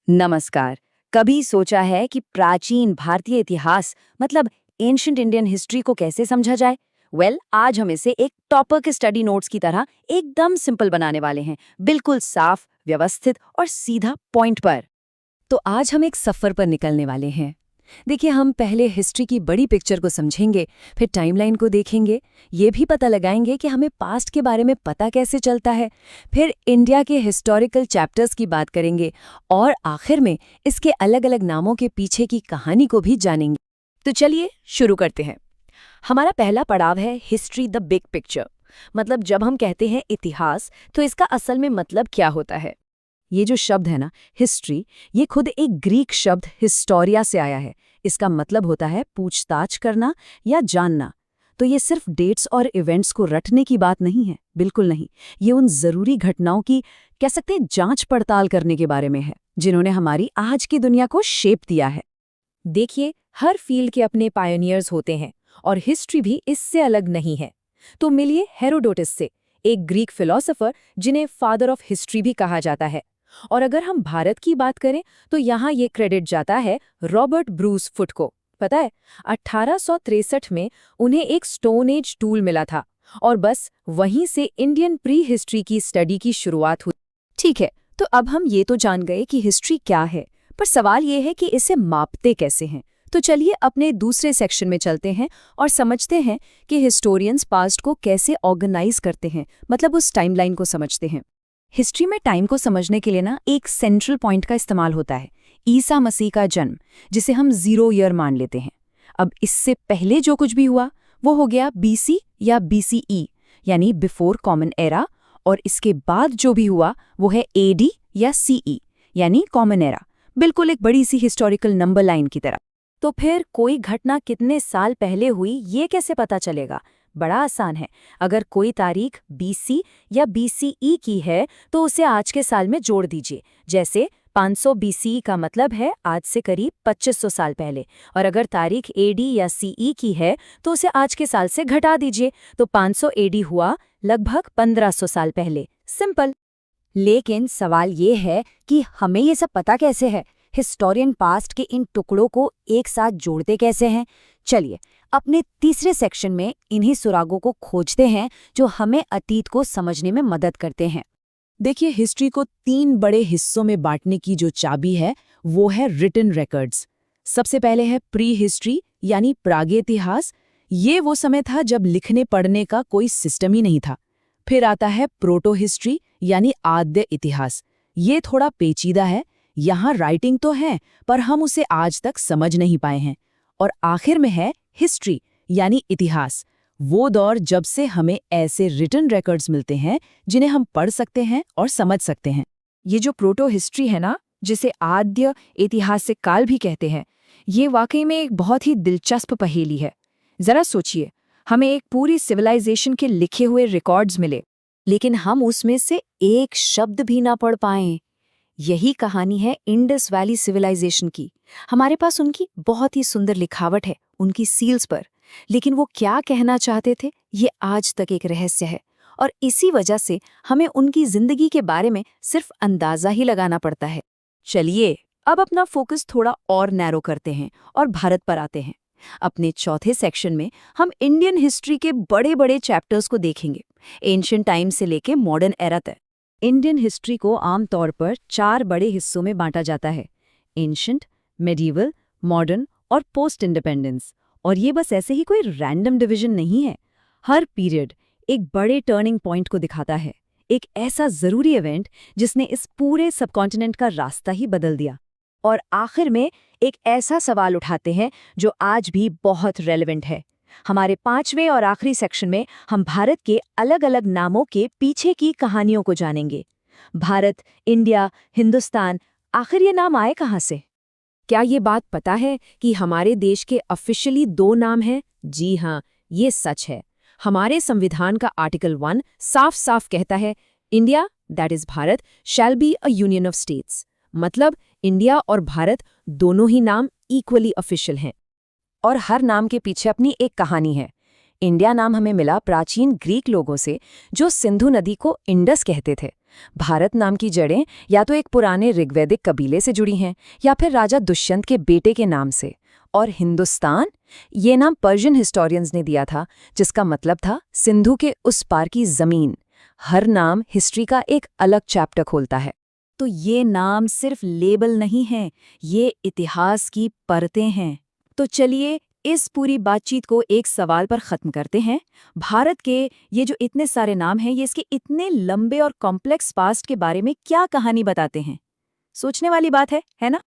नमस्कार। कभी सोचा है कि प्राचीन भारतीय इतिहास मतलब एंशिएंट इंडियन हिस्ट्री को कैसे समझा जाए? आज हम इसे एक टॉपर के स्टडी नोट्स की तरह एकदम सिंपल बनाने वाले हैं, बिल्कुल साफ, व्यवस्थित और सीधा पॉइंट पर। तो आज हम एक सफर पर निकलने वाले हैं। देखिए, हम पहले हिस्ट्री की बड़ी पिक्चर को समझेंगे, फिर टाइमलाइन को देखेंगे, ये भी पता लगाएंगे कि हमें पास्ट के बारे में पता कैसे चलता है, फिर इंडिया के हिस्टोरिकल चैप्टर्स की बात करेंगे और आखिर में इसके अलग अलग नामों के पीछे की कहानी को भी जानेंगे। तो चलिए शुरू करते हैं। हमारा पहला पड़ाव है हिस्ट्री द बिग पिक्चर। मतलब जब हम कहते हैं इतिहास, तो इसका असल में मतलब क्या होता है? ये जो शब्द है ना, हिस्ट्री, ये खुद एक ग्रीक शब्द हिस्टोरिया से आया है। इसका मतलब होता है पूछताछ करना या जानना। तो ये सिर्फ डेट्स और इवेंट्स को रटने की बात नहीं है, बिल्कुल नहीं। ये उन जरूरी घटनाओं की, कह सकते हैं, जांच पड़ताल करने के बारे में है, जिन्होंने हमारी आज की दुनिया को शेप दिया है। देखिए, हर फील्ड के अपने पायोनियर्स होते हैं और हिस्ट्री भी इससे अलग नहीं है। तो मिलिए हेरोडोटस से, एक ग्रीक फिलोसोफर जिन्हें फादर ऑफ हिस्ट्री भी कहा जाता है। और अगर हम भारत की बात करें तो यहाँ ये क्रेडिट जाता है रॉबर्ट ब्रूस फुट को। पता है, 1863 में उन्हें एक स्टोन एज टूल मिला था और बस वहीं से इंडियन प्री हिस्ट्री की स्टडी की शुरुआत हुई। ठीक है, तो अब हम ये तो जान गए कि हिस्ट्री क्या है, पर सवाल ये है कि इसे मापते कैसे हैं। तो चलिए अपने दूसरे सेक्शन में चलते हैं और समझते हैं कि हिस्टोरियंस पास्ट को कैसे ऑर्गेनाइज करते हैं, मतलब उस टाइमलाइन को समझते हैं। हिस्ट्री में टाइम को समझने के लिए ना एक सेंट्रल पॉइंट का इस्तेमाल होता है, ईसा मसीह का जन्म, जिसे हम 0 ईयर मान लेते हैं। अब इससे पहले जो कुछ भी हुआ वो हो गया बीसी या बीसीई, यानी बिफोर कॉमन एरा, और इसके बाद जो भी हुआ वो है एडी या सीई, यानी कॉमन एरा। बिल्कुल एक बड़ी सी हिस्टोरिकल नंबर लाइन की तरह। तो फिर कोई घटना कितने साल पहले हुई ये कैसे पता चलेगा? बड़ा आसान है। अगर कोई तारीख बीसी या बीसीई की है तो उसे आज के साल में जोड़ दीजिए। जैसे 500 बीसीई का मतलब है आज से करीब 2500 साल पहले, और अगर तारीख एडी या सीई की है तो उसे आज के साल से घटा दीजिए, तो 500 एडी हुआ लगभग 1500 साल पहले। सिंपल। लेकिन सवाल ये है कि हमें ये सब पता कैसे है? हिस्टोरियन पास्ट के इन टुकड़ों को एक साथ जोड़ते कैसे हैं? चलिए अपने तीसरे सेक्शन में इन्हीं सुरागों को खोजते हैं जो हमें अतीत को समझने में मदद करते हैं। देखिए, हिस्ट्री को 3 बड़े हिस्सों में बांटने की जो चाबी है वो है रिटन रिकॉर्ड्स। सबसे पहले है प्री हिस्ट्री यानी प्रागैतिहास। ये वो समय था जब लिखने पढ़ने का कोई सिस्टम ही नहीं था। फिर आता है प्रोटो हिस्ट्री यानी आद्य इतिहास। ये थोड़ा पेचीदा है, यहाँ राइटिंग तो है पर हम उसे आज तक समझ नहीं पाए हैं। और आखिर में है हिस्ट्री यानी इतिहास, वो दौर जब से हमें ऐसे रिटन रिकॉर्ड्स मिलते हैं जिन्हें हम पढ़ सकते हैं और समझ सकते हैं। ये जो प्रोटो हिस्ट्री है ना, जिसे आद्य ऐतिहासिक काल भी कहते हैं, ये वाकई में एक बहुत ही दिलचस्प पहेली है। जरा सोचिए, हमें एक पूरी सिविलाइजेशन के लिखे हुए रिकॉर्ड्स मिले, लेकिन हम उसमें से एक शब्द भी ना पढ़ पाएं। यही कहानी है इंडस वैली सिविलाइजेशन की। हमारे पास उनकी बहुत ही सुंदर लिखावट है उनकी सील्स पर, लेकिन वो क्या कहना चाहते थे ये आज तक एक रहस्य है। और इसी वजह से हमें उनकी जिंदगी के बारे में सिर्फ अंदाजा ही लगाना पड़ता है। चलिए अब अपना फोकस थोड़ा और नैरो करते हैं और भारत पर आते हैं। अपने चौथे सेक्शन में हम इंडियन हिस्ट्री के बड़े बड़े चैप्टर्स को देखेंगे, एंशिएंट टाइम से लेके मॉडर्न एरा तक। इंडियन हिस्ट्री को आमतौर पर 4 बड़े हिस्सों में बांटा जाता है, एंशिएंट, मेडिवल, मॉडर्न और पोस्ट इंडिपेंडेंस। और ये बस ऐसे ही कोई रैंडम डिवीजन नहीं है। हर पीरियड एक बड़े टर्निंग पॉइंट को दिखाता है, एक ऐसा जरूरी इवेंट जिसने इस पूरे सबकॉन्टिनेंट का रास्ता ही बदल दिया। और आखिर में एक ऐसा सवाल उठाते हैं जो आज भी बहुत रेलेवेंट है। हमारे 5वें और आखिरी सेक्शन में हम भारत के अलग अलग नामों के पीछे की कहानियों को जानेंगे। भारत, इंडिया, हिंदुस्तान, आखिर ये नाम आए कहाँ से? क्या ये बात पता है कि हमारे देश के ऑफिशियली 2 नाम हैं? जी हाँ, ये सच है। हमारे संविधान का आर्टिकल 1 साफ साफ कहता है, India, that is Bharat, shall be a union of states. मतलब इंडिया और भारत दोनों ही नाम इक्वली ऑफिशियल हैं। और हर नाम के पीछे अपनी एक कहानी है। इंडिया नाम हमें मिला प्राचीन ग्रीक लोगों से जो सिंधु नदी को इंडस कहते थे। भारत नाम की जड़ें या तो एक पुराने ऋग्वैदिक कबीले से जुड़ी हैं या फिर राजा दुष्यंत के बेटे के नाम से। और हिंदुस्तान, ये नाम पर्शियन हिस्टोरियंस ने दिया था, जिसका मतलब था सिंधु के उस पार की जमीन। हर नाम हिस्ट्री का एक अलग चैप्टर खोलता है। तो ये नाम सिर्फ लेबल नहीं है, ये इतिहास की परतें हैं। तो चलिए इस पूरी बातचीत को एक सवाल पर खत्म करते हैं। भारत के ये जो इतने सारे नाम हैं, ये इसके इतने लंबे और कॉम्प्लेक्स पास्ट के बारे में क्या कहानी बताते हैं? सोचने वाली बात है ना?